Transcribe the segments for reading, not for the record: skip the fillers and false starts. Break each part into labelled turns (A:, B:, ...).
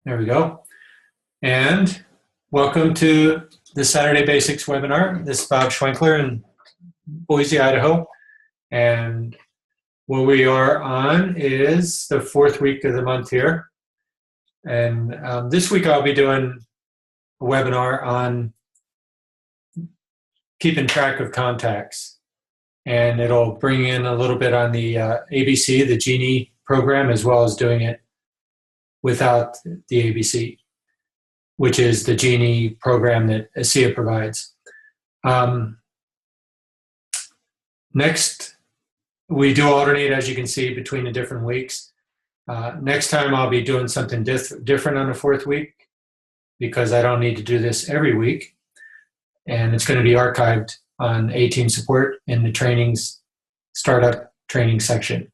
A: There we go. And welcome to the Saturday Basics webinar. This is Bob Schwenkler in Boise, Idaho. And what we are on is the fourth week of the month here. And this week I'll be doing a webinar on keeping track of contacts. And it'll bring in a little bit on the ABC, the Genie program, as well as doing it without the ABC, which is the Genie program that ASEA provides. Next, we do alternate, as you can see, between the different weeks. Next time I'll be doing something different on the fourth week because I don't need to do this every week. And it's going to be archived on A-Team support in the trainings, startup training section.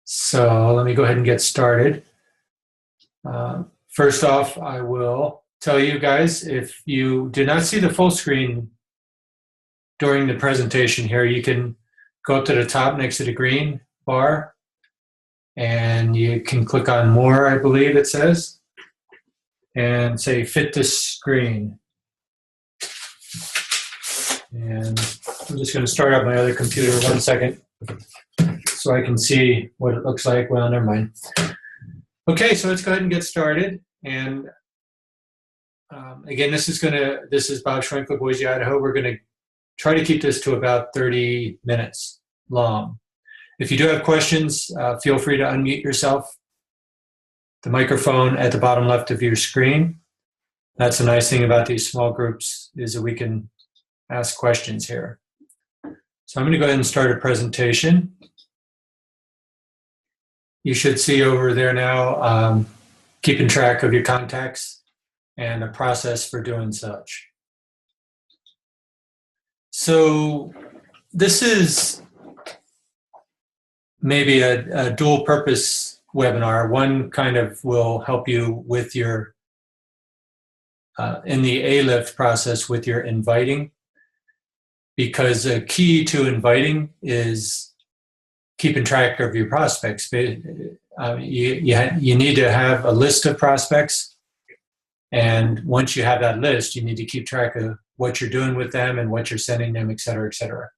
A: So let me go ahead and get started. First off, I will tell you guys, if you did not see the full screen during the presentation here, you can go up to the top next to the green bar and you can click on more, I believe it says, and say fit this screen. And I'm just going to start up my other computer 1 second so I can see what it looks like. Well, never mind. Okay, so let's go ahead and get started. And again, this is Bob Schwenkler, Boise, Idaho. We're going to try to keep this to about 30 minutes long. If you do have questions, feel free to unmute yourself. The microphone at the bottom left of your screen. That's the nice thing about these small groups is that we can ask questions here. So I'm going to go ahead and start a presentation. You should see over there now keeping track of your contacts and a process for doing such. So this is maybe a dual purpose webinar. One kind of will help you with your, in the A-Lift process with your inviting, because a key to inviting is keeping track of your prospects. You need to have a list of prospects, and once you have that list, you need to keep track of what you're doing with them and what you're sending them, et cetera, et cetera.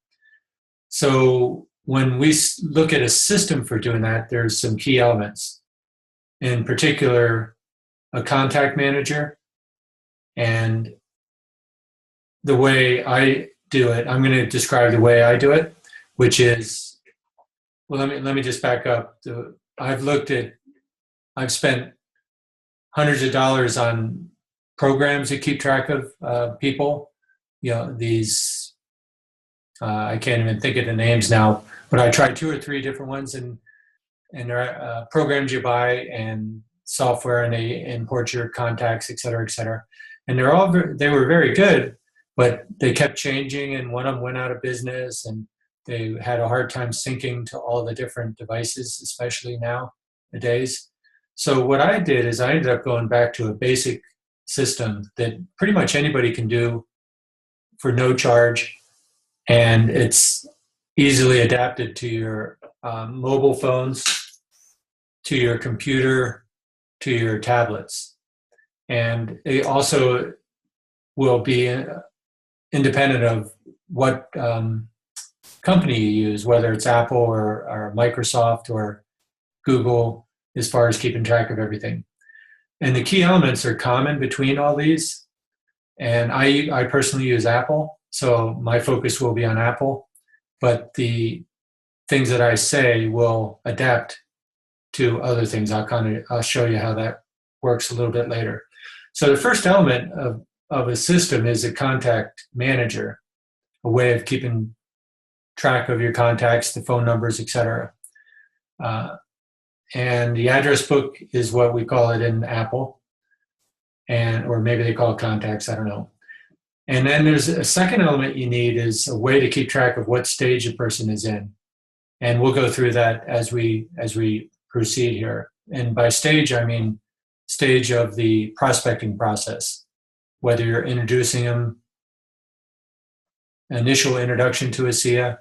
A: So when we look at a system for doing that, there's some key elements. In particular, a contact manager, and the way I do it, I'm going to describe the way I do it, which is, well, let me just back up. I've spent hundreds of dollars on programs that keep track of people. You know, these, I can't even think of the names now, but I tried 2 or 3 different ones, and there are programs you buy and software, and they import your contacts, et cetera, et cetera. And they were very good, but they kept changing, and one of them went out of business, and they had a hard time syncing to all the different devices, especially nowadays. So what I did is I ended up going back to a basic system that pretty much anybody can do for no charge, and it's easily adapted to your mobile phones, to your computer, to your tablets. And it also will be independent of what company you use, whether it's Apple or Microsoft or Google, as far as keeping track of everything. And the key elements are common between all these. And I personally use Apple, so my focus will be on Apple, but the things that I say will adapt to other things. I'll show you how that works a little bit later. So the first element of a system is a contact manager, a way of keeping track of your contacts, the phone numbers, etc. And the address book is what we call it in Apple, or maybe they call it contacts, I don't know. And then there's a second element you need is a way to keep track of what stage a person is in. And we'll go through that as we proceed here. And by stage, I mean stage of the prospecting process, whether you're introducing them, initial introduction to ASEA,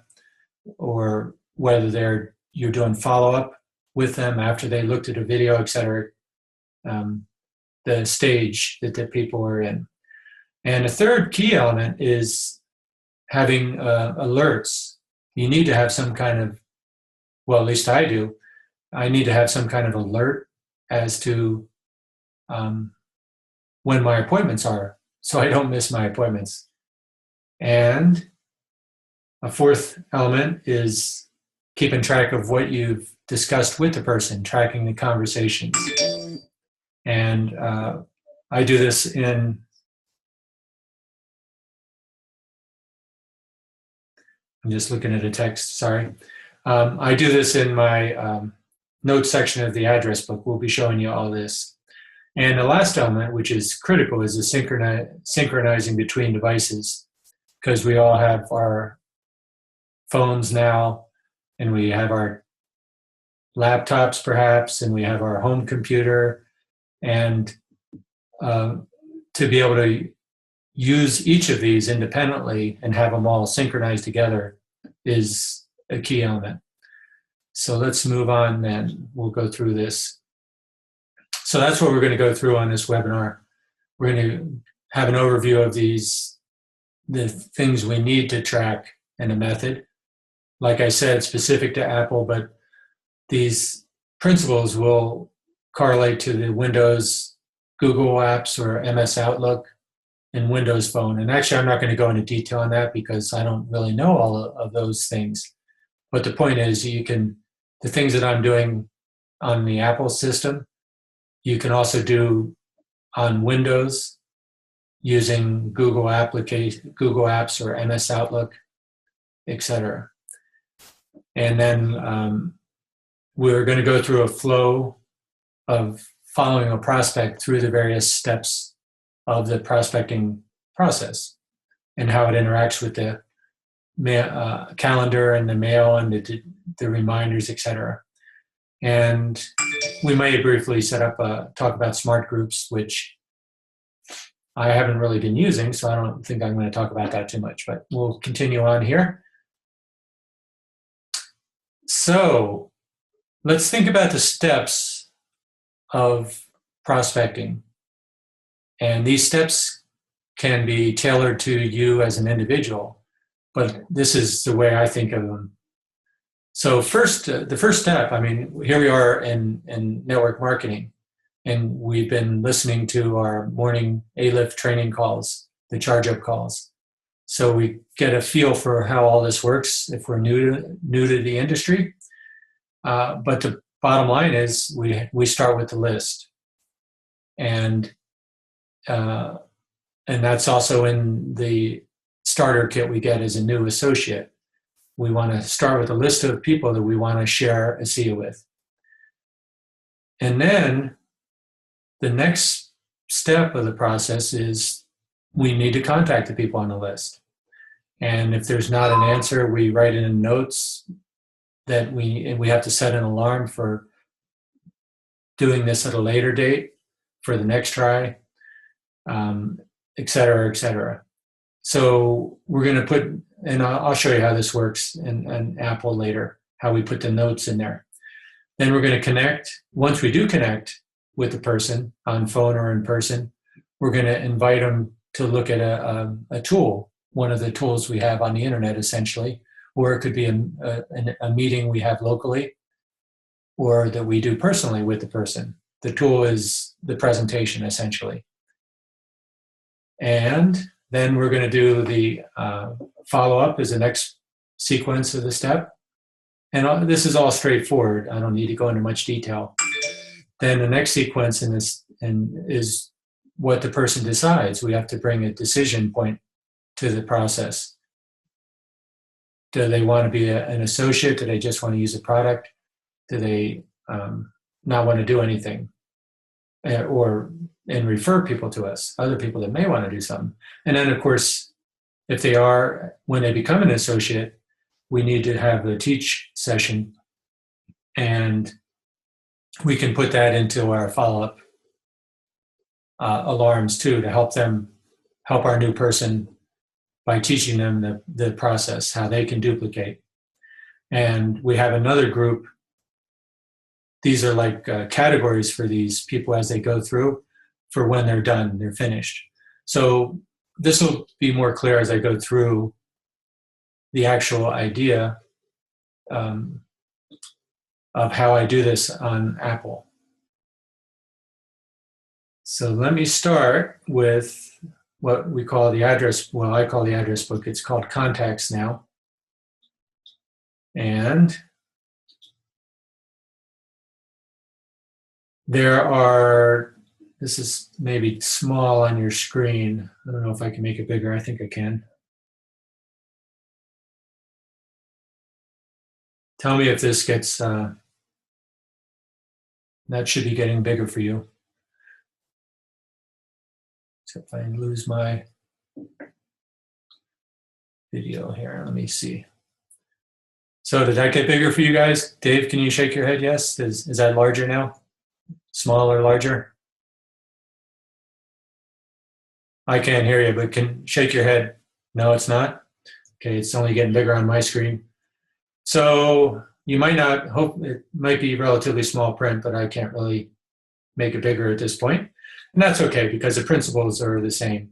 A: or whether you're doing follow-up with them after they looked at a video, et cetera. the stage that the people are in. And a third key element is having alerts. You need to have some kind of, well, at least I do, I need to have some kind of alert as to when my appointments are, so I don't miss my appointments. And a fourth element is keeping track of what you've discussed with the person, tracking the conversations. And I do this in, I'm just looking at a text, sorry. I do this in my notes section of the address book. We'll be showing you all this. And the last element, which is critical, is the synchronizing between devices, because we all have our phones now, and we have our laptops perhaps, and we have our home computer. And to be able to use each of these independently and have them all synchronized together is a key element. So let's move on then. We'll go through this. So that's what we're going to go through on this webinar. We're going to have an overview of the things we need to track and a method. Like I said, specific to Apple, but these principles will correlate to the Windows, Google Apps, or MS Outlook, and Windows Phone. And actually, I'm not going to go into detail on that because I don't really know all of those things. But the point is, you can, the things that I'm doing on the Apple system, you can also do on Windows using Google Apps or MS Outlook, etc. And then we're going to go through a flow of following a prospect through the various steps of the prospecting process and how it interacts with the calendar and the mail and the reminders, etc. And we may briefly talk about smart groups, which I haven't really been using, so I don't think I'm going to talk about that too much, but we'll continue on here. So let's think about the steps of prospecting. And these steps can be tailored to you as an individual, but this is the way I think of them. So the first step, I mean, here we are in network marketing, and we've been listening to our morning A-Lift training calls, the charge-up calls. So we get a feel for how all this works if we're new to the industry. But the bottom line is we start with the list. And that's also in the starter kit we get as a new associate. We want to start with a list of people that we want to share a SEO with. And then the next step of the process is we need to contact the people on the list. And if there's not an answer, we write in notes that we have to set an alarm for doing this at a later date for the next try, et cetera, et cetera. So we're going to put, and I'll show you how this works in Apple later, how we put the notes in there. Then we're going to connect. Once we do connect with the person on phone or in person, we're going to invite them to look at a tool, one of the tools we have on the internet, essentially, or it could be a meeting we have locally or that we do personally with the person. The tool is the presentation, essentially. And then we're going to do the follow-up as the next sequence of the step. And this is all straightforward. I don't need to go into much detail. Then the next sequence is what the person decides. We have to bring a decision point to the process. Do they want to be an associate? Do they just want to use a product? Do they not want to do anything? And refer people to us, other people that may want to do something. And then, of course, if they are, when they become an associate, we need to have a teach session, and we can put that into our follow-up alarms too, to help our new person by teaching them the process, how they can duplicate. And we have another group these are like categories for these people as they go through for when they're done, they're finished. So this will be more clear as I go through the actual idea of how I do this on Apple. So let me start with what we call the address, well, I call the address book. It's called Contacts now. And there are, this is maybe small on your screen. I don't know if I can make it bigger. I think I can. Tell me if this gets, that should be getting bigger for you. Except if I lose my video here, let me see. So did that get bigger for you guys? Dave, can you shake your head? Yes. Is that larger now? Smaller, larger? I can't hear you, but can shake your head. No, it's not. Okay, it's only getting bigger on my screen. So you might not hope, it might be relatively small print, but I can't really make it bigger at this point. And that's okay because the principles are the same.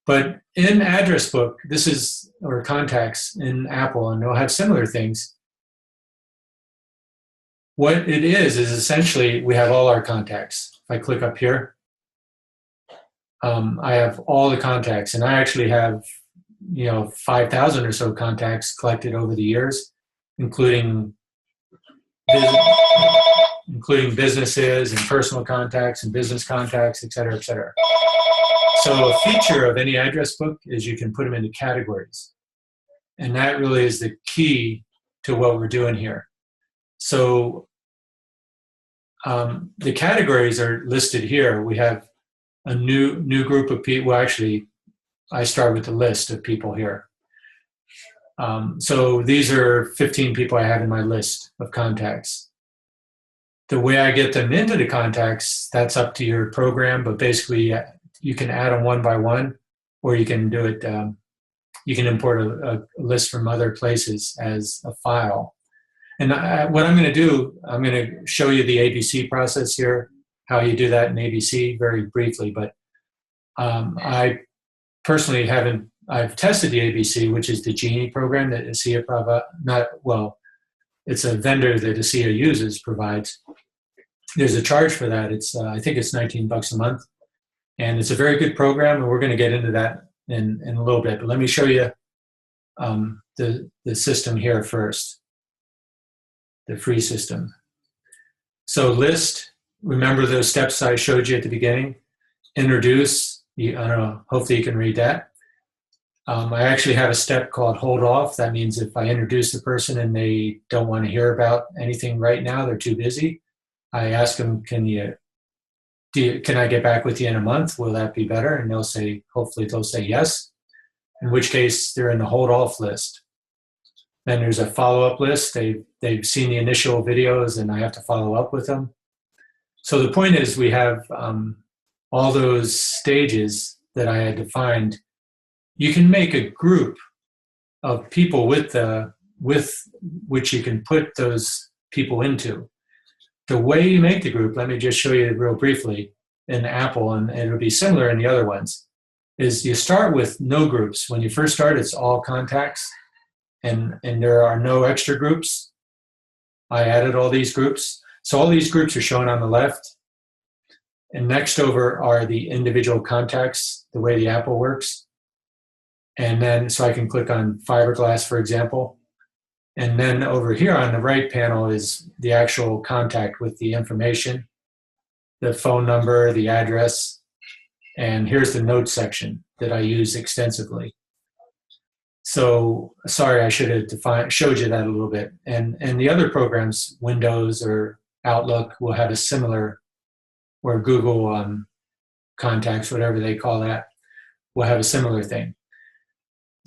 A: But in address book, this is, or contacts in Apple, and they'll have similar things. What it is essentially we have all our contacts. If I click up here, I have all the contacts, and I actually have 5,000 or so contacts collected over the years, including businesses and personal contacts and business contacts, et cetera, et cetera. So a feature of any address book is you can put them into categories. And that really is the key to what we're doing here. So the categories are listed here. We have a new group of people. Well, actually, I start with the list of people here. So these are 15 people I have in my list of contacts. The way I get them into the contacts, that's up to your program, but basically you can add them one by one, or you can do it, you can import a list from other places as a file. And what I'm going to do, I'm going to show you the ABC process here, how you do that in ABC very briefly, but I personally I've tested the ABC, which is the Genie program that ASEA it's a vendor that ASEA uses, provides. There's a charge for that. It's I think it's $19 a month, and it's a very good program, and we're going to get into that in a little bit. But let me show you the system here first, the free system. So list, remember those steps I showed you at the beginning. Introduce, I don't know, hopefully you can read that. I actually have a step called hold off. That means if I introduce the person and they don't want to hear about anything right now, they're too busy, I ask them, can I get back with you in a month? Will that be better? And hopefully they'll say yes, in which case they're in the hold off list. Then there's a follow-up list. They've seen the initial videos and I have to follow up with them. So the point is we have all those stages that I had defined. You can make a group of people with which you can put those people into. The way you make the group, let me just show you real briefly in Apple, and it'll be similar in the other ones, is you start with no groups. When you first start, it's all contacts, and there are no extra groups. I added all these groups. So all these groups are shown on the left, and next over are the individual contacts, the way the Apple works. And then, so I can click on fiberglass, for example. And then over here on the right panel is the actual contact with the information, the phone number, the address, and here's the notes section that I use extensively. So, sorry, I should have showed you that a little bit. And the other programs, Windows or Outlook, will have a similar, or Google Contacts, whatever they call that, will have a similar thing.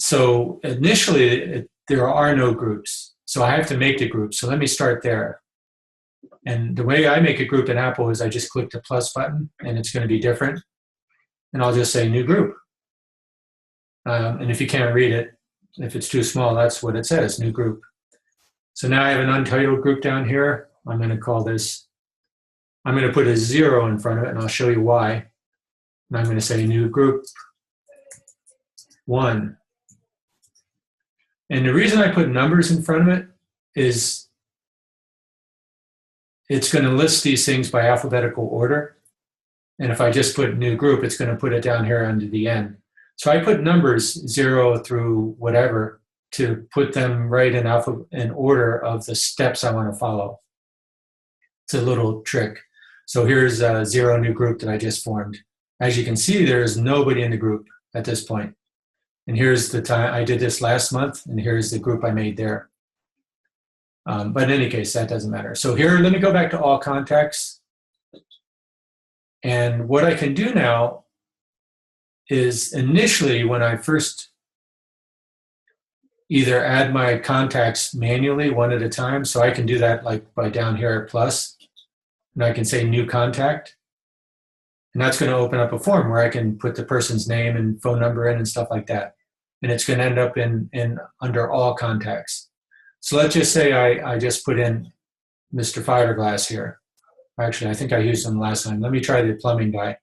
A: So initially, there are no groups. So I have to make the group. So let me start there. And the way I make a group in Apple is I just click the plus button, and it's going to be different. And I'll just say new group. And if you can't read it, if it's too small, that's what it says, new group. So now I have an untitled group down here. I'm going to call this I'm going to put a 0 in front of it, and I'll show you why. And I'm going to say new group 1. And the reason I put numbers in front of it is it's going to list these things by alphabetical order. And if I just put new group, it's going to put it down here under the N. So I put numbers 0 through whatever to put them right in order of the steps I want to follow. It's a little trick. So here's a 0 new group that I just formed. As you can see, there is nobody in the group at this point. And here's the time I did this last month, and here's the group I made there. But in any case, that doesn't matter. So here, let me go back to all contacts. And what I can do now is initially when I first either add my contacts manually one at a time, so I can do that like by down here at plus, and I can say new contact. And that's going to open up a form where I can put the person's name and phone number in and stuff like that. And it's going to end up in under all contacts. So let's just say I just put in Mr. Fiberglass here. Actually, I think I used him last time. Let me try the plumbing guy.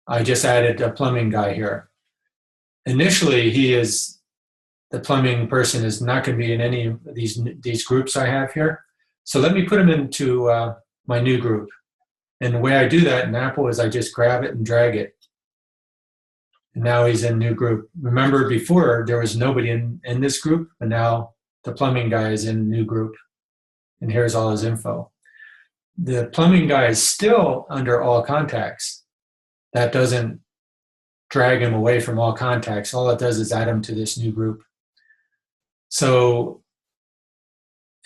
A: I just added a plumbing guy here. Initially, the plumbing person is not going to be in any of these groups I have here. So let me put him into my new group. And the way I do that in Apple is I just grab it and drag it. And now he's in new group. Remember before there was nobody in this group, but now the plumbing guy is in new group. And here's all his info. The plumbing guy is still under all contacts. That doesn't drag him away from all contacts. All it does is add him to this new group. So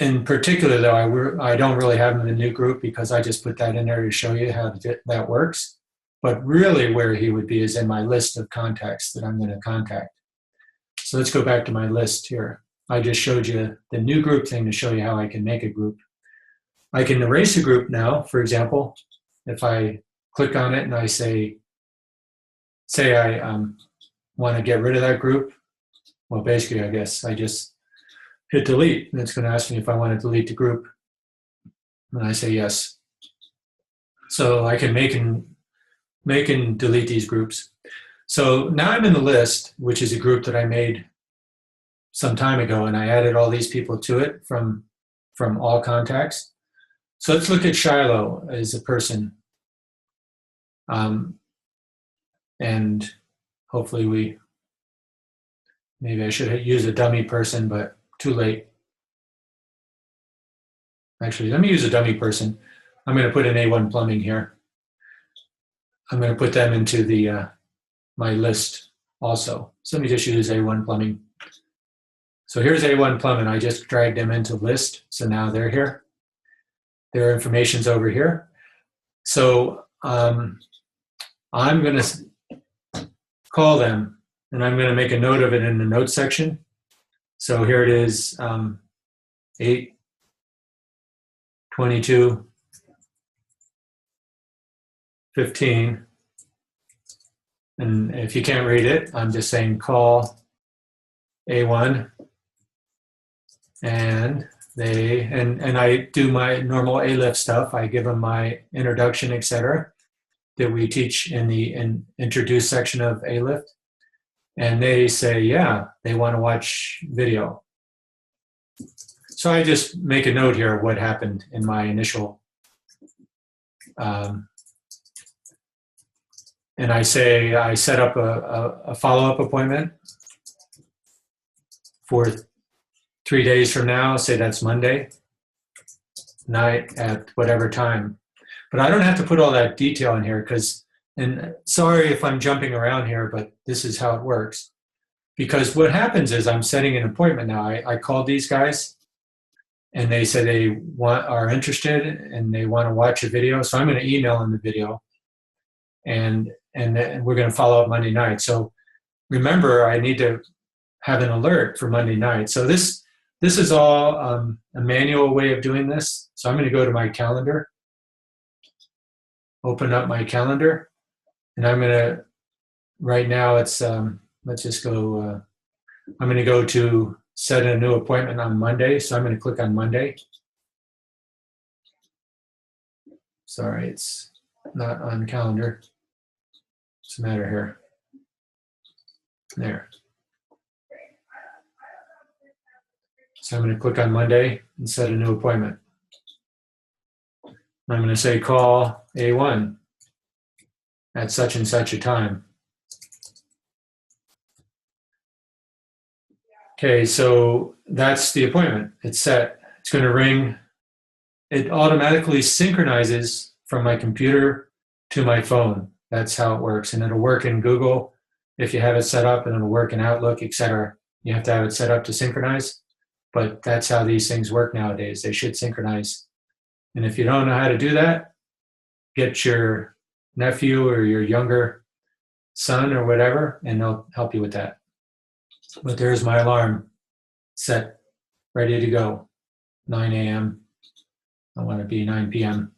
A: in particular, though, I don't really have him in the new group because I just put that in there to show you how that works. But really where he would be is in my list of contacts that I'm going to contact. So let's go back to my list here. I just showed you the new group thing to show you how I can make a group. I can erase a group now, for example. If I click on it and I say I want to get rid of that group, well, basically, I guess I just hit delete, and it's going to ask me if I want to delete the group. And I say yes. So I can make and delete these groups. So now I'm in the list, which is a group that I made some time ago, and I added all these people to it from all contacts. So let's look at Shiloh as a person. And hopefully maybe I should use a dummy person, but too late. Actually, let me use a dummy person. I'm going to put in A1 Plumbing here. I'm going to put them into the my list also. So let me just use A1 Plumbing. So here's A1 Plumbing. I just dragged them into list. So now they're here. Their information's over here. So I'm going to call them, and I'm going to make a note of it in the notes section. So here it is, 8/22/15. And if you can't read it, I'm just saying call A1, and I do my normal A-Lift stuff. I give them my introduction, etc., that we teach in the introduce section of A-Lift. And they say, yeah, they want to watch video. So I just make a note here of what happened in my initial, and I say I set up a follow-up appointment for 3 days from now. Say that's Monday night at whatever time. But I don't have to put all that detail in here because, and sorry if I'm jumping around here, but this is how it works. Because what happens is I'm setting an appointment now. I called these guys, and they said they are interested and they want to watch a video. So I'm going to email them the video, and we're going to follow up Monday night. So remember, I need to have an alert for Monday night. So this is all a manual way of doing this. So I'm going to go to my calendar, open up my calendar, and I'm going to, right now it's, let's just go, I'm going to go to set a new appointment on Monday. So I'm going to click on Monday. Sorry, it's not on calendar. What's the matter here? There. So I'm going to click on Monday and set a new appointment. I'm going to say call A1 at such and such a time. Okay, so that's the appointment. It's set. It's going to ring. It automatically synchronizes from my computer to my phone. That's how it works. And it'll work in Google if you have it set up, and it'll work in Outlook, etc. You have to have it set up to synchronize. But that's how these things work nowadays. They should synchronize. And if you don't know how to do that, get your nephew or your younger son or whatever, and they'll help you with that. But there's my alarm set, ready to go. 9 a.m. I want to be 9 p.m.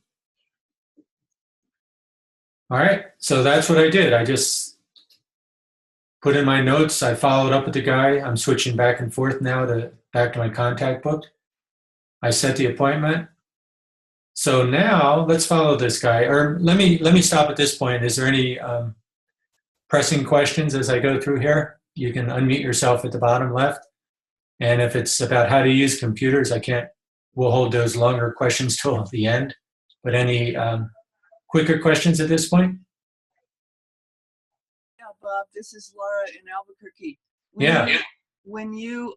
A: All right, so that's what I did. I just put in my notes. I followed up with the guy. I'm switching back and forth now back to my contact book. I set the appointment. So now let's follow this guy. Or let me stop at this point. Is there any pressing questions as I go through here? You can unmute yourself at the bottom left. And if it's about how to use computers, we'll hold those longer questions till the end. But any quicker questions at this point?
B: Yeah, Bob, this is Laura in Albuquerque. When you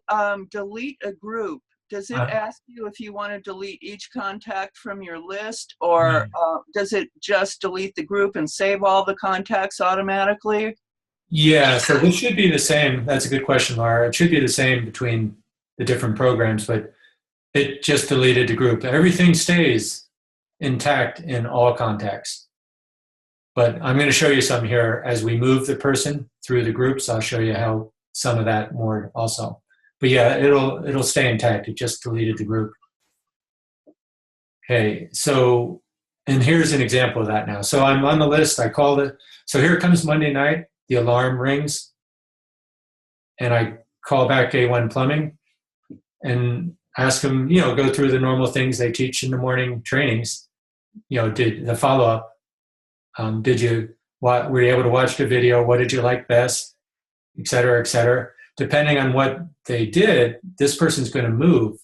B: delete a group, does it ask you if you want to delete each contact from your list, or does it just delete the group and save all the contacts automatically?
A: Yeah, so this should be the same. That's a good question, Laura. It should be the same between the different programs, but it just deleted the group. Everything stays intact in all contacts. But I'm going to show you some here as we move the person through the groups. I'll show you how some of that more also. But yeah, it'll stay intact. It just deleted the group. Okay, so, and here's an example of that now. So I'm on the list. I called it. So here comes Monday night. The alarm rings, and I call back A1 Plumbing and ask them, go through the normal things they teach in the morning trainings. Did the follow-up. Were you able to watch the video? What did you like best? Et cetera, et cetera. Depending on what they did, this person's going to move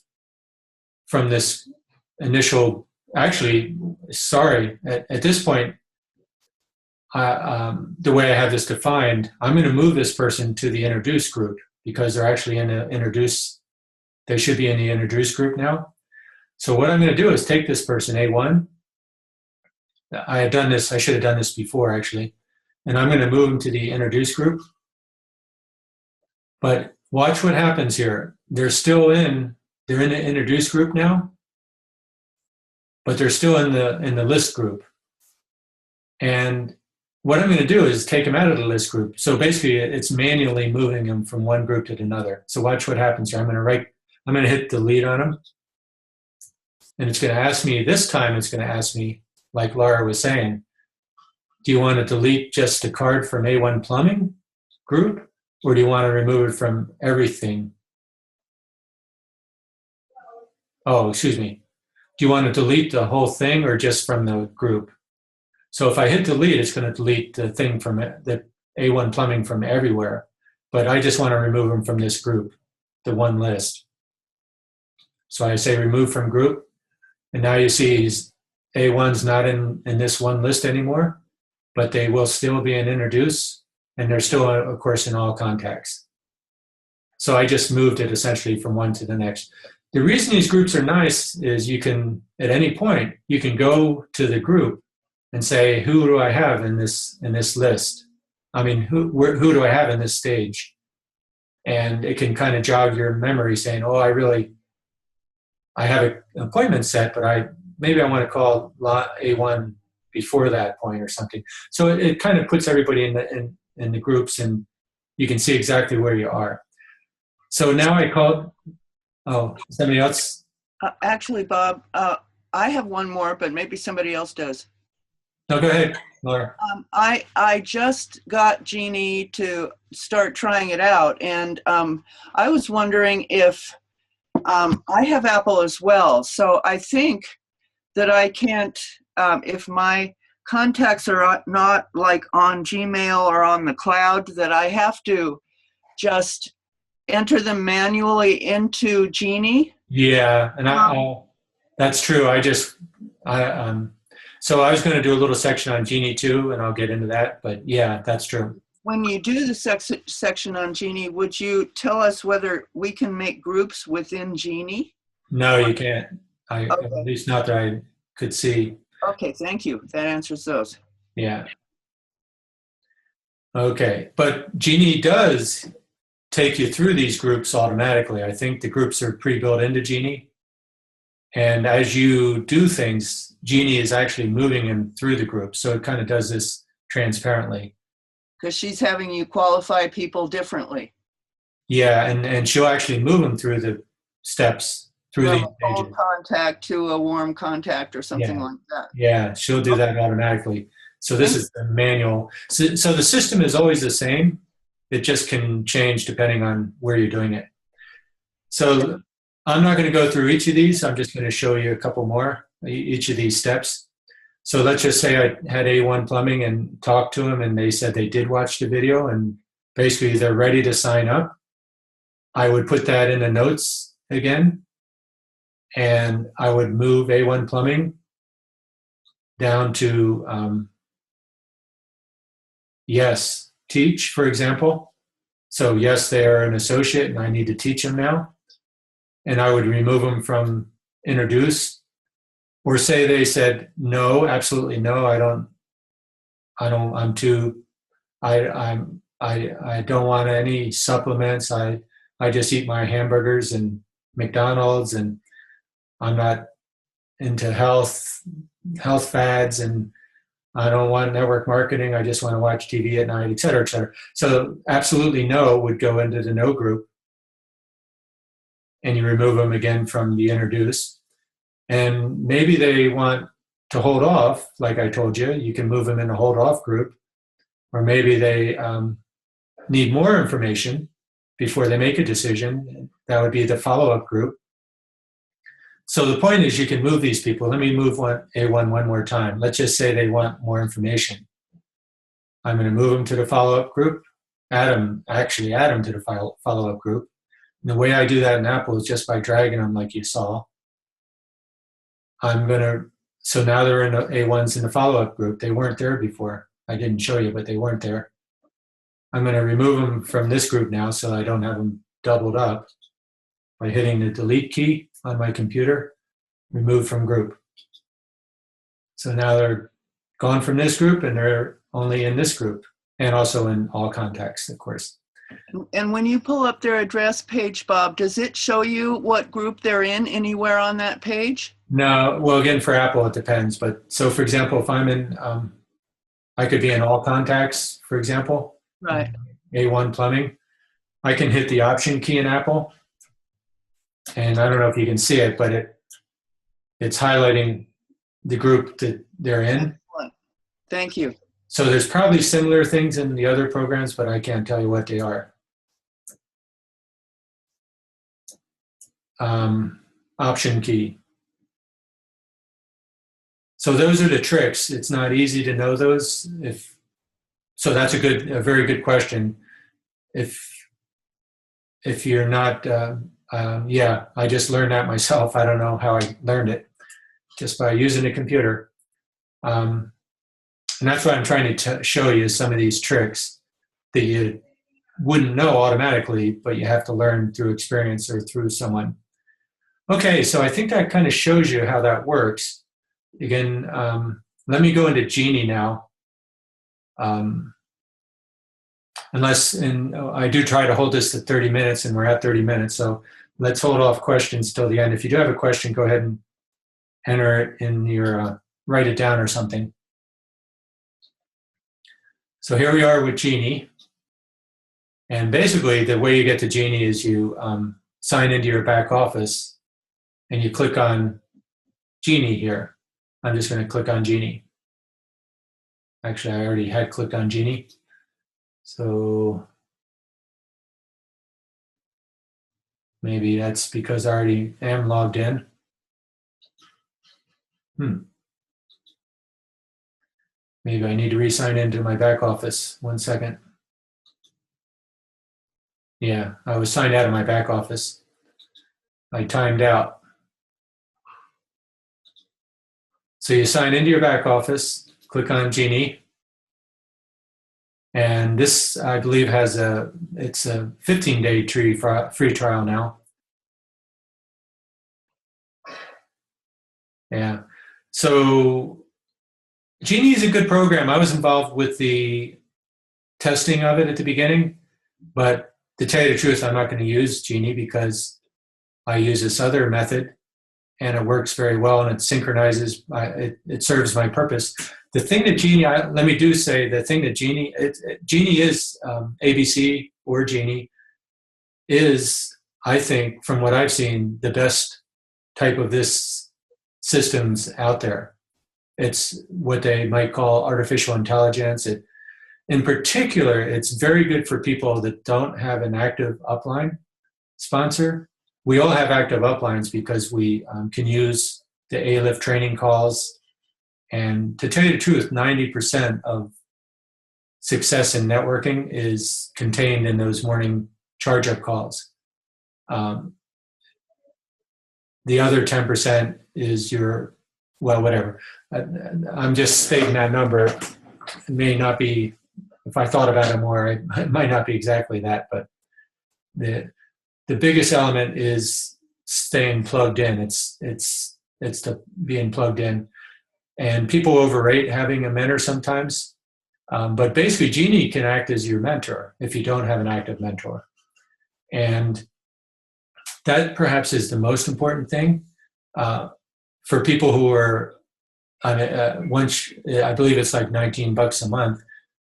A: from this initial, at this point, the way I have this defined, I'm going to move this person to the introduce group because they're actually in the introduce. They should be in the introduce group now. So what I'm going to do is take this person, A1. I should have done this before actually. And I'm going to move them to the introduce group. But watch what happens here. They're in the introduce group now, but they're still in the list group. And what I'm going to do is take them out of the list group. So basically, it's manually moving them from one group to another. So watch what happens here. I'm going to hit delete on them. And it's going to ask me, this time it's going to ask me, like Laura was saying, do you want to delete just the card from A1 Plumbing group? Or do you want to remove it from everything? Oh, excuse me. Do you want to delete the whole thing or just from the group? So if I hit delete, it's going to delete the thing from the A1 Plumbing from everywhere. But I just want to remove them from this group, the one list. So I say remove from group. And now you see A1's not in this one list anymore, but they will still be in introduce. And they're still, of course, in all contacts. So I just moved it essentially from one to the next. The reason these groups are nice is you can, at any point, you can go to the group and say, who do I have in this list? I mean, who do I have in this stage? And it can kind of jog your memory saying, oh, I have an appointment set, but maybe I want to call A1 before that point or something. So it kind of puts everybody in the groups, and you can see exactly where you are. So now I called, somebody else?
B: Actually, Bob, I have one more, but maybe somebody else does.
A: No, go ahead, Laura.
B: I just got Jeannie to start trying it out, and I was wondering if I have Apple as well, so I think that I can't if my contacts are not like on Gmail or on the cloud, that I have to just enter them manually into Genie?
A: Yeah, and that's true. So I was going to do a little section on Genie too, and I'll get into that. But yeah, that's true.
B: When you do the section on Genie, would you tell us whether we can make groups within Genie?
A: No, you can't. At
B: Okay.
A: least not that I could see.
B: Okay, thank you. That answers those.
A: Yeah. Okay, but Genie does take you through these groups automatically. I think the groups are pre-built into Genie. And as you do things, Genie is actually moving them through the group. So it kind of does this transparently.
B: Because she's having you qualify people differently.
A: Yeah, and she'll actually move them through the steps, through
B: From
A: these
B: a cold
A: pages.
B: contact to a warm contact or something like that.
A: Yeah, she'll do that automatically. So this is the manual. So the system is always the same. It just can change depending on where you're doing it. So I'm not going to go through each of these. I'm just going to show you a couple more, each of these steps. So let's just say I had A1 Plumbing and talked to them and they said they did watch the video and basically they're ready to sign up. I would put that in the notes again and I would move A1 Plumbing down to yes, teach, for example. So yes, they are an associate and I need to teach them now. And I would remove them from introduce, or say they said no, absolutely no, I don't, I'm too, I don't want any supplements. I just eat my hamburgers and McDonald's, and I'm not into health fads, and I don't want network marketing. I just want to watch TV at night, et cetera, et cetera. So absolutely no would go into the no group. And you remove them again from the introduce. And maybe they want to hold off, like I told you, you can move them in a hold off group. Or maybe they need more information before they make a decision. That would be the follow up group. So the point is you can move these people. Let me move A1 one more time. Let's just say they want more information. I'm going to move them to the follow up group, add them to the follow up group. And the way I do that in Apple is just by dragging them like you saw. So now they're in A1s in the follow-up group. They weren't there before. I didn't show you, but they weren't there. I'm going to remove them from this group now so I don't have them doubled up by hitting the delete key on my computer, remove from group. So now they're gone from this group and they're only in this group and also in all contacts, of course.
B: And when you pull up their address page, Bob, does it show you what group they're in anywhere on that page?
A: No, well, again, for Apple, it depends. But so, for example, if I'm in, I could be in all contacts, for example.
B: Right.
A: A1 Plumbing. I can hit the Option key in Apple. And I don't know if you can see it, but it's highlighting the group that they're in.
B: Excellent. Thank you.
A: So there's probably similar things in the other programs, but I can't tell you what they are. Option key. So those are the tricks. It's not easy to know those. So that's a very good question. If you're not, yeah, I just learned that myself. I don't know how I learned it, just by using the computer. And that's why I'm trying to show you some of these tricks that you wouldn't know automatically, but you have to learn through experience or through someone. Okay, so I think that kind of shows you how that works. Again, let me go into Genie now. I do try to hold this to 30 minutes, and we're at 30 minutes, so let's hold off questions till the end. If you do have a question, go ahead and enter it in your, write it down or something. So here we are with Genie. And basically, the way you get to Genie is you sign into your back office, and you click on Genie here. I'm just going to click on Genie. Actually, I already had clicked on Genie. So maybe that's because I already am logged in. Maybe I need to re-sign into my back office. 1 second. Yeah, I was signed out of my back office. I timed out. So you sign into your back office, click on Genie. And this, I believe, it's a 15-day free trial now. Yeah. So Genie is a good program. I was involved with the testing of it at the beginning, but to tell you the truth, I'm not going to use Genie because I use this other method and it works very well and it synchronizes, it serves my purpose. The thing that Genie, Genie is ABC or Genie is, I think, from what I've seen, the best type of this systems out there. It's what they might call artificial intelligence. In particular, it's very good for people that don't have an active upline sponsor. We all have active uplines because we can use the ALIF training calls. And to tell you the truth, 90% of success in networking is contained in those morning charge-up calls. The other 10% is whatever. I'm just stating that number. It may not be, if I thought about it more, it might not be exactly that, but the biggest element is staying plugged in. It's the being plugged in. And people overrate having a mentor sometimes. But basically, Genie can act as your mentor if you don't have an active mentor. And that perhaps is the most important thing for people who are once, I believe it's like $19 a month,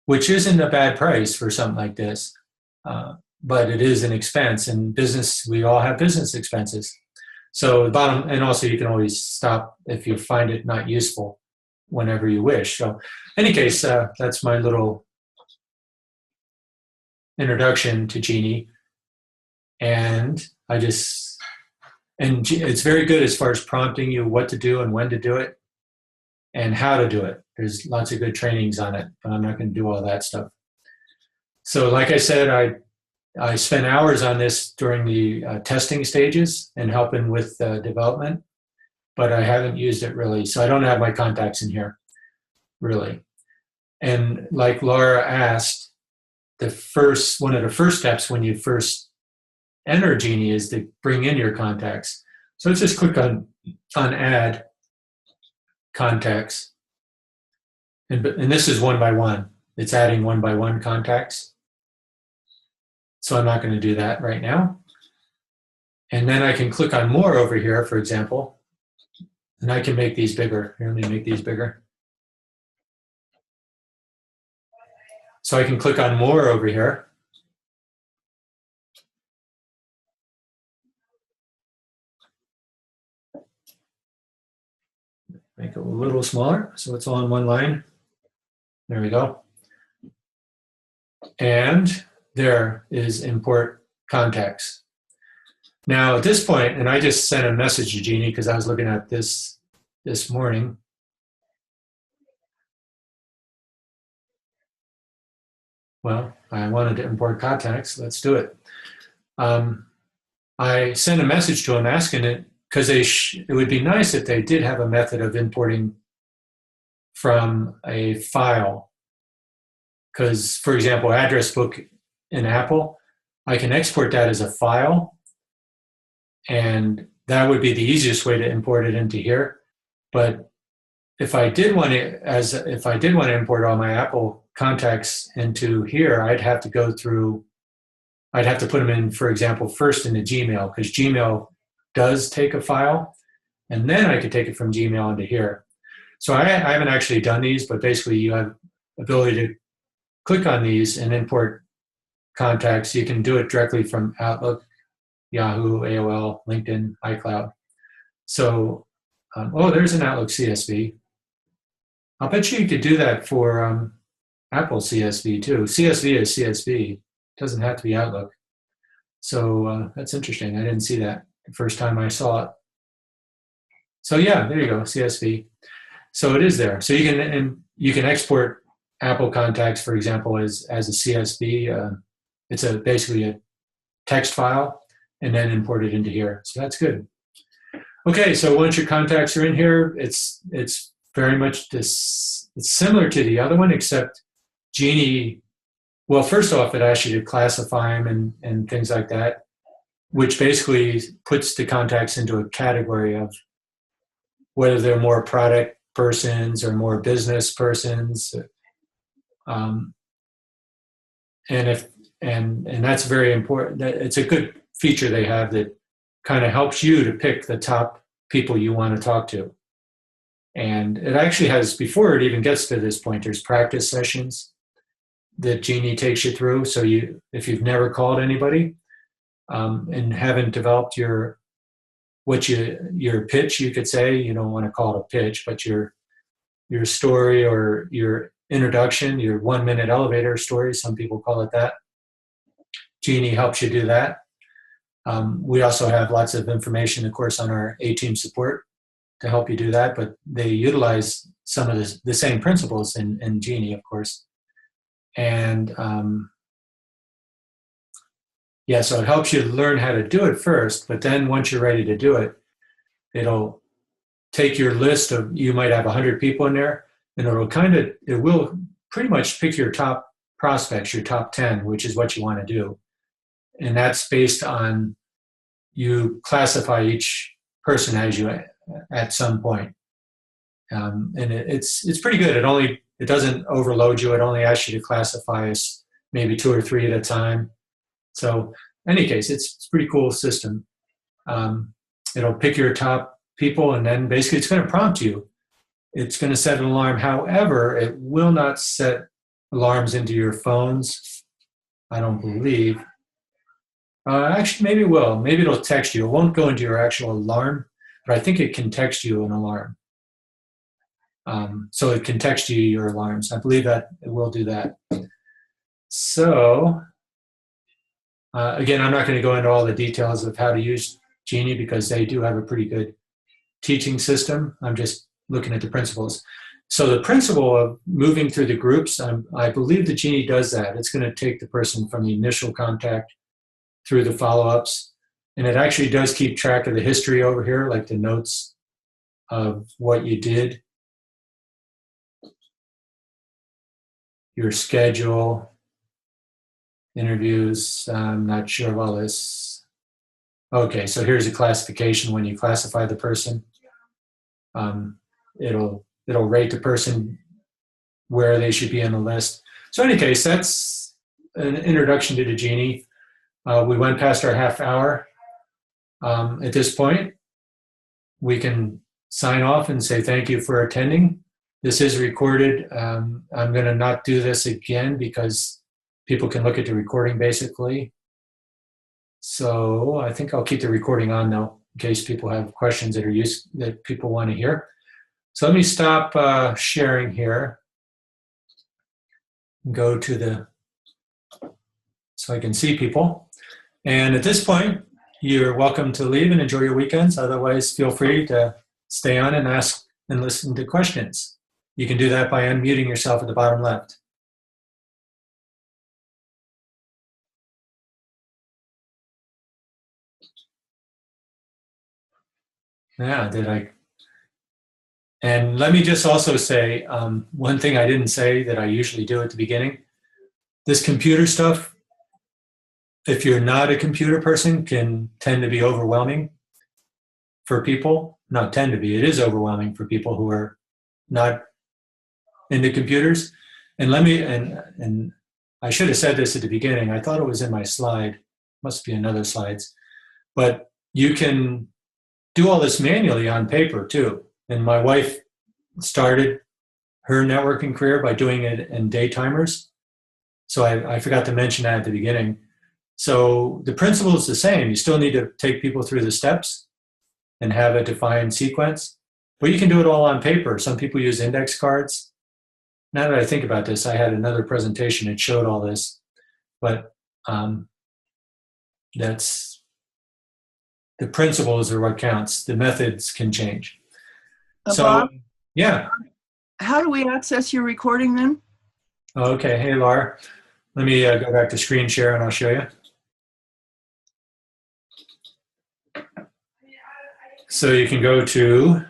A: which isn't a bad price for something like this. But it is an expense. In business, we all have business expenses. So the bottom, and also you can always stop if you find it not useful whenever you wish. So in any case, that's my little introduction to Genie. And it's very good as far as prompting you what to do and when to do it and how to do it. There's lots of good trainings on it, but I'm not going to do all that stuff. So like I said, I spent hours on this during the testing stages and helping with development, but I haven't used it really. So I don't have my contacts in here, really. And like Laura asked, one of the first steps when you first enter Genie is to bring in your contacts. So let's just click on Add Contacts. And this is one by one. It's adding one by one contacts. So I'm not going to do that right now. And then I can click on More over here, for example, and I can make these bigger. Here, let me make these bigger. So I can click on More over here. Make it a little smaller so it's all in one line. There we go. And there is Import Contacts. Now at this point, and I just sent a message to Genie because I was looking at this morning. Well, I wanted to import contacts. Let's do it. I sent a message to them asking it because it would be nice if they did have a method of importing from a file. Because, for example, address book in Apple, I can export that as a file, and that would be the easiest way to import it into here. But if I did want to import all my Apple contacts into here, I'd have to put them in, for example, first into Gmail, because Gmail does take a file, and then I could take it from Gmail into here. So I haven't actually done these, but basically you have ability to click on these and import contacts. You can do it directly from Outlook, Yahoo, AOL, LinkedIn, iCloud. So, there's an Outlook CSV. I'll bet you could do that for Apple CSV too. CSV is CSV. It doesn't have to be Outlook. So that's interesting. I didn't see that the first time I saw it. So yeah, there you go, CSV. So it is there. So you can you can export Apple Contacts, for example, as a CSV. It's basically a text file, and then import it into here. So that's good. Okay, so once your contacts are in here, it's very much this. It's similar to the other one, except Genie. Well, first off, it asks you to classify them and things like that, which basically puts the contacts into a category of whether they're more product persons or more business persons. Um, and that's very important. It's a good feature they have that kind of helps you to pick the top people you want to talk to. And it actually has, before it even gets to this point, there's practice sessions that Genie takes you through. So if you've never called anybody and haven't developed your pitch, you could say, you don't want to call it a pitch, but your story or your introduction, your 1 minute elevator story, some people call it that. Genie helps you do that. We also have lots of information, of course, on our A-Team support to help you do that, but they utilize some of the same principles in Genie, of course. And so it helps you learn how to do it first, but then once you're ready to do it, it'll take your list of, you might have 100 people in there, and it will pretty much pick your top prospects, your top 10, which is what you want to do. And that's based on, you classify each person as you at some point. And it's pretty good. It doesn't overload you. It only asks you to classify as maybe 2 or 3 at a time. So in any case, it's a pretty cool system. It'll pick your top people, and then basically it's going to prompt you. It's going to set an alarm. However, it will not set alarms into your phones, I don't believe. Actually, maybe it will. Maybe it'll text you. It won't go into your actual alarm, but I think it can text you an alarm. So it can text you your alarms. I believe that it will do that. So, again, I'm not going to go into all the details of how to use Genie because they do have a pretty good teaching system. I'm just looking at the principles. So the principle of moving through the groups, I believe the Genie does that. It's going to take the person from the initial contact through the follow-ups. And it actually does keep track of the history over here, like the notes of what you did, your schedule, interviews. I'm not sure of all this. Okay, so here's a classification when you classify the person. It'll rate the person where they should be on the list. So in any case, that's an introduction to the Genie. We went past our half hour. At this point, we can sign off and say thank you for attending. This is recorded. I'm going to not do this again because people can look at the recording basically. So I think I'll keep the recording on though, in case people have questions that people want to hear. So let me stop sharing here. Go to so I can see people. And at this point, you're welcome to leave and enjoy your weekends. Otherwise, feel free to stay on and ask and listen to questions. You can do that by unmuting yourself at the bottom left. Yeah, And let me just also say one thing I didn't say that I usually do at the beginning. This computer stuff, if you're not a computer person, can tend to be overwhelming for people. Not tend to be, it is overwhelming for people who are not into computers. And and I should have said this at the beginning. I thought it was in my slide. Must be another slides. But you can do all this manually on paper too. And my wife started her networking career by doing it in day timers. So I forgot to mention that at the beginning. So the principle is the same. You still need to take people through the steps and have a defined sequence, but you can do it all on paper. Some people use index cards. Now that I think about this, I had another presentation that showed all this, but that's the principles are what counts. The methods can change. So,
B: Bob,
A: yeah.
B: how do we access your recording then?
A: Okay, hey Laura. Let me go back to screen share and I'll show you. So you can go to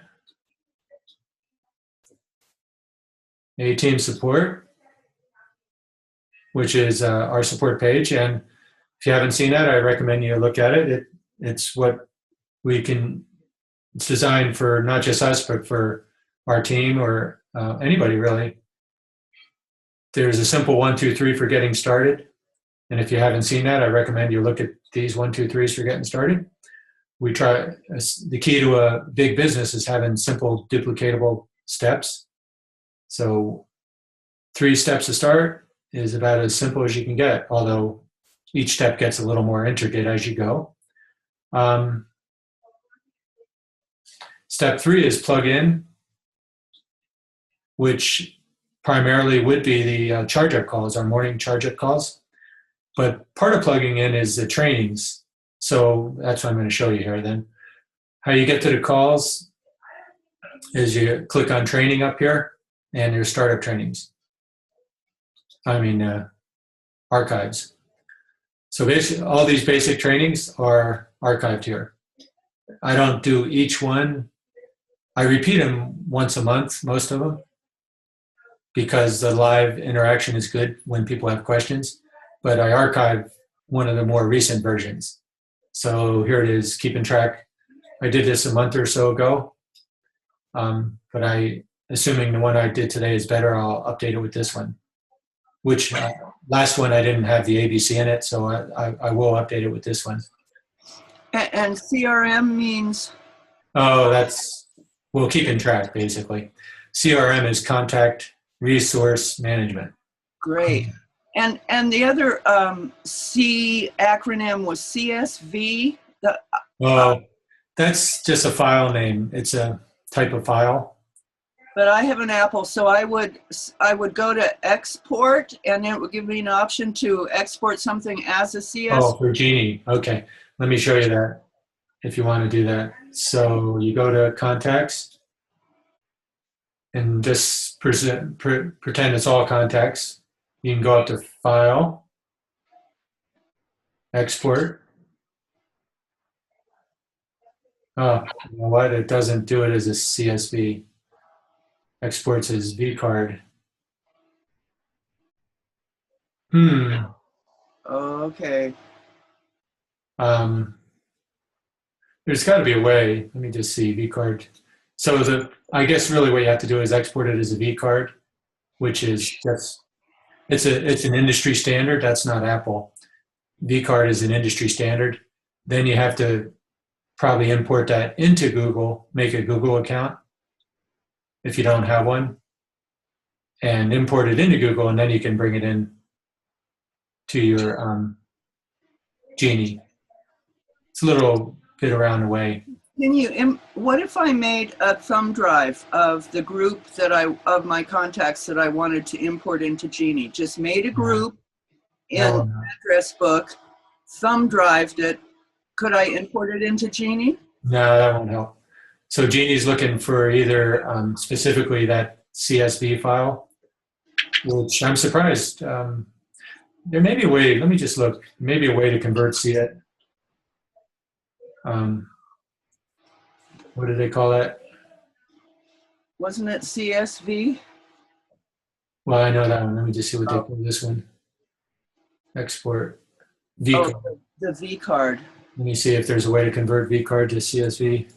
A: A-Team Support, which is our support page. And if you haven't seen that, I recommend you look at it. It's what we can, it's designed for not just us, but for our team or anybody really. There's a simple 1, 2, 3 for getting started. And if you haven't seen that, I recommend you look at these 1, 2, 3s for getting started. We try, the key to a big business is having simple duplicatable steps. So 3 steps to start is about as simple as you can get, although each step gets a little more intricate as you go. Step 3 is plug in, which primarily would be the charge-up calls, our morning charge-up calls. But part of plugging in is the trainings. So that's what I'm going to show you here then. How you get to the calls is you click on training up here and your startup trainings. Archives. So basically all these basic trainings are archived here. I don't do each one. I repeat them once a month, most of them, because the live interaction is good when people have questions, but I archive one of the more recent versions. So here it is, keeping track. I did this a month or so ago, but assuming the one I did today is better, I'll update it with this one, which last one I didn't have the ABC in it, so I will update it with this one.
B: And CRM means?
A: Oh, we'll keep in track, basically. CRM is Contact Resource Management.
B: Great. And the other C acronym was CSV.
A: That's just a file name. It's a type of file.
B: But I have an Apple, so I would go to export, and it would give me an option to export something as a CSV.
A: Oh, for Genie. Okay, let me show you that if you want to do that. So you go to Contacts, and just pretend it's all contacts. You can go up to File, Export. Oh, you know what? It doesn't do it as a CSV. Exports as vCard.
B: Okay.
A: There's got to be a way. Let me just see vCard. So I guess really what you have to do is export it as a vCard, which is it's an industry standard. That's not Apple. vCard is an industry standard. Then you have to probably import that into Google, make a Google account if you don't have one, and import it into Google, and then you can bring it in to your Genie. It's a little bit around the way.
B: What if I made a thumb drive of the group of my contacts that I wanted to import into Genie? Just made a group in the address book, thumb drived it. Could I import it into Genie?
A: No, that won't help. So Genie's looking for either specifically that CSV file, which I'm surprised. There may be a way, let me just look, maybe a way to convert it. What do they call that?
B: Wasn't it CSV?
A: Well, I know that one. Let me just see what they call this one. Export vCard.
B: Oh, the vCard.
A: Let me see if there's a way to convert vCard to CSV.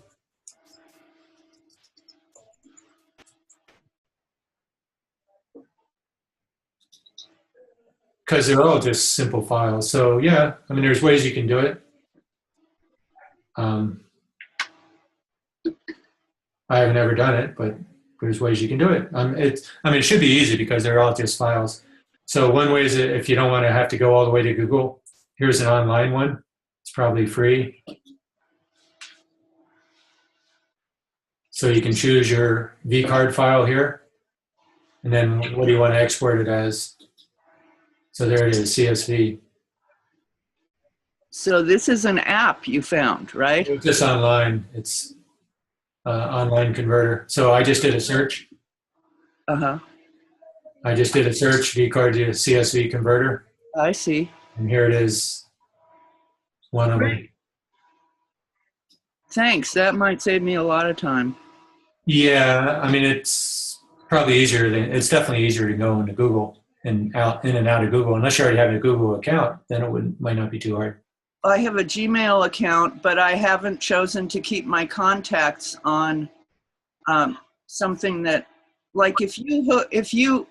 A: Because they're all just simple files. So yeah, I mean, there's ways you can do it. I have never done it, but there's ways you can do it. It should be easy because they're all just files. So one way is if you don't want to have to go all the way to Google, here's an online one. It's probably free. So you can choose your vCard file here. And then what do you want to export it as? So there it is, CSV.
B: So this is an app you found, right?
A: It's just online. It's online converter. So I just did a search.
B: Uh-huh.
A: I just did a search, vCard to CSV converter,
B: I see.
A: and here it is, one of them.
B: Great. Thanks. That might save me a lot of time.
A: Yeah, I mean, it's probably it's definitely easier to go into Google and out in and out of Google. Unless you already have a Google account, then might not be too hard.
B: I have a Gmail account, but I haven't chosen to keep my contacts on something that, like if you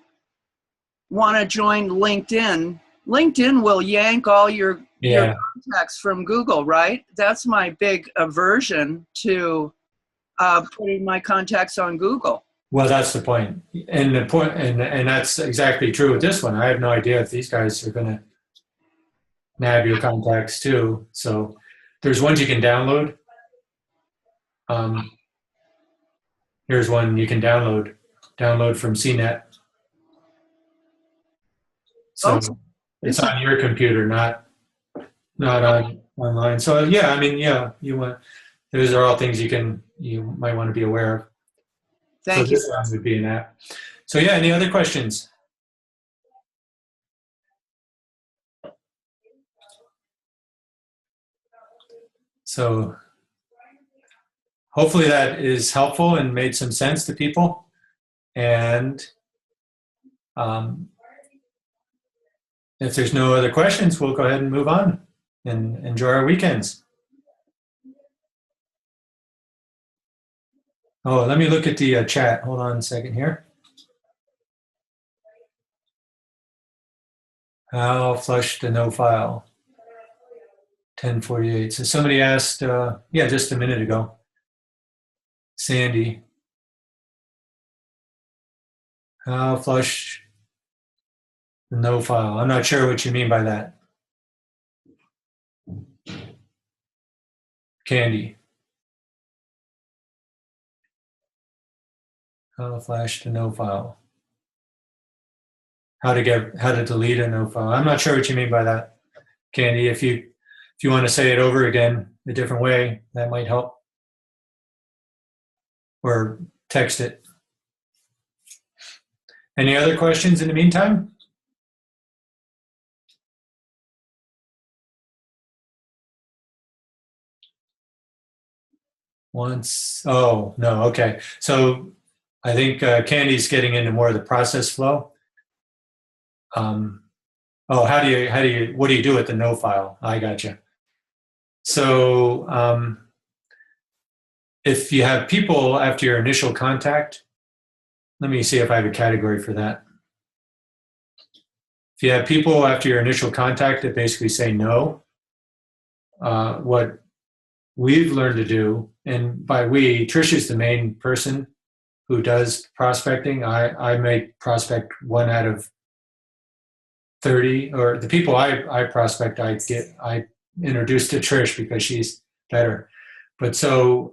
B: want to join LinkedIn, LinkedIn will yank all your contacts from Google, right? That's my big aversion to putting my contacts on Google.
A: Well, that's the point, and and that's exactly true with this one. I have no idea if these guys are going to nab your contacts too. So there's ones you can download. Here's one you can download from CNET. So it's on your computer, not on online. So yeah, I mean, yeah, those are all things you might want to be aware of.
B: Thank you.
A: This one would be an app. So yeah, any other questions? So hopefully that is helpful and made some sense to people. And if there's no other questions, we'll go ahead and move on and enjoy our weekends. Oh, let me look at the chat. Hold on a second here. How flush the no file? 1048. So somebody asked, yeah, just a minute ago. Sandy. How flush the no file? I'm not sure what you mean by that. Candy. How to flash the no file? How to delete a no file? I'm not sure what you mean by that, Candy. If you want to say it over again a different way, that might help. Or text it. Any other questions in the meantime? Oh, no, okay. So I think Candy's getting into more of the process flow. Oh, what do you do with the no file? I gotcha. So if you have people after your initial contact, let me see if I have a category for that. If you have people after your initial contact that basically say no, what we've learned to do, and by we, Trish is the main person who does prospecting. I make prospect 1 out of 30, or the people I prospect, I introduce to Trish because she's better. But so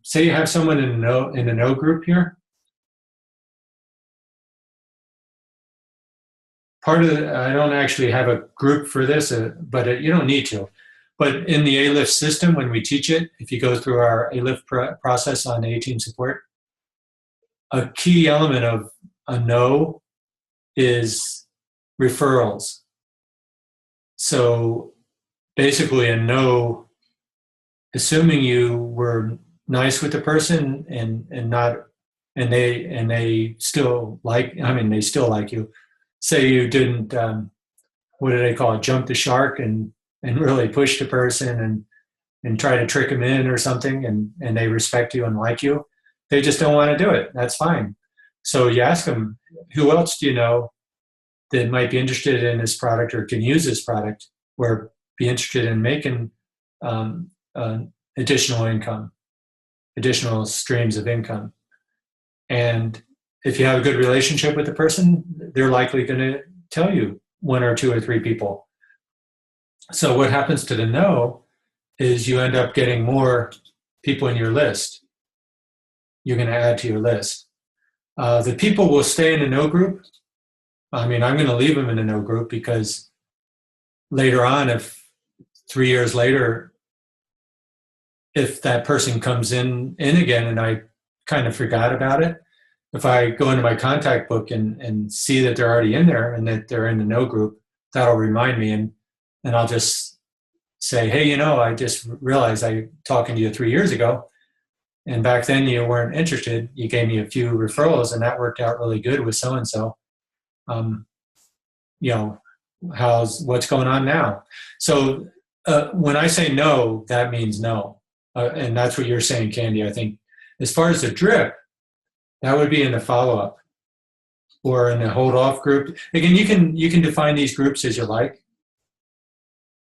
A: say you have someone in the no group here. Part of I don't actually have a group for this, but you don't need to. But in the ALIF system, when we teach it, if you go through our ALIF process on A-team support, a key element of a no is referrals. So basically a no, assuming you were nice with the person and they still like, they still like you. Say you didn't, what do they call it, jump the shark and really push the person and try to trick them in or something, and they respect you and like you. They just don't want to do it. That's fine. So you ask them, who else do you know that might be interested in this product or can use this product or be interested in making additional income, additional streams of income? And if you have a good relationship with the person, they're likely going to tell you 1 or 2 or 3 people. So what happens to the no is you end up getting more people in your list. You're going to add to your list. The people will stay in the no group. I'm going to leave them in the no group because later on, if 3 years later, if that person comes in again and I kind of forgot about it, if I go into my contact book and see that they're already in there and that they're in the no group, that'll remind me, and I'll just say, hey, I just realized I talking to you 3 years ago, and back then you weren't interested. You gave me a few referrals, and that worked out really good with so and so. What's going on now? So when I say no, that means no, and that's what you're saying, Candy. I think as far as the drip, that would be in the follow-up or in the hold-off group. Again, you can define these groups as you like.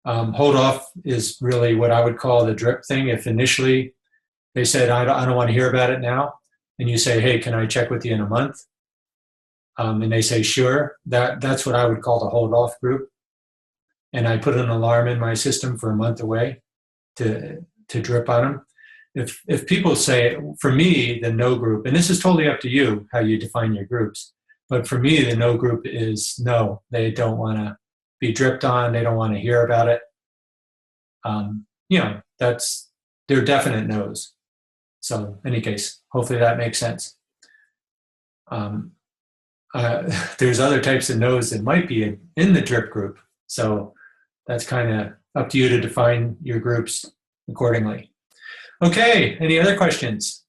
A: Hold off is really what I would call the drip thing. If initially they said, I don't want to hear about it now, and you say, hey, can I check with you in a month? And they say, sure, that's what I would call the hold off group. And I put an alarm in my system for a month away to drip on them. If people say, for me, the no group, and this is totally up to you how you define your groups, but for me, the no group is no, they don't want to be dripped on. They don't want to hear about it. They're definite no's. So in any case, hopefully that makes sense. There's other types of no's that might be in the drip group. So that's kind of up to you to define your groups accordingly. Okay, any other questions?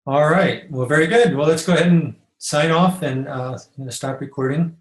A: All right, well, very good. Well, let's go ahead and sign off and stop recording.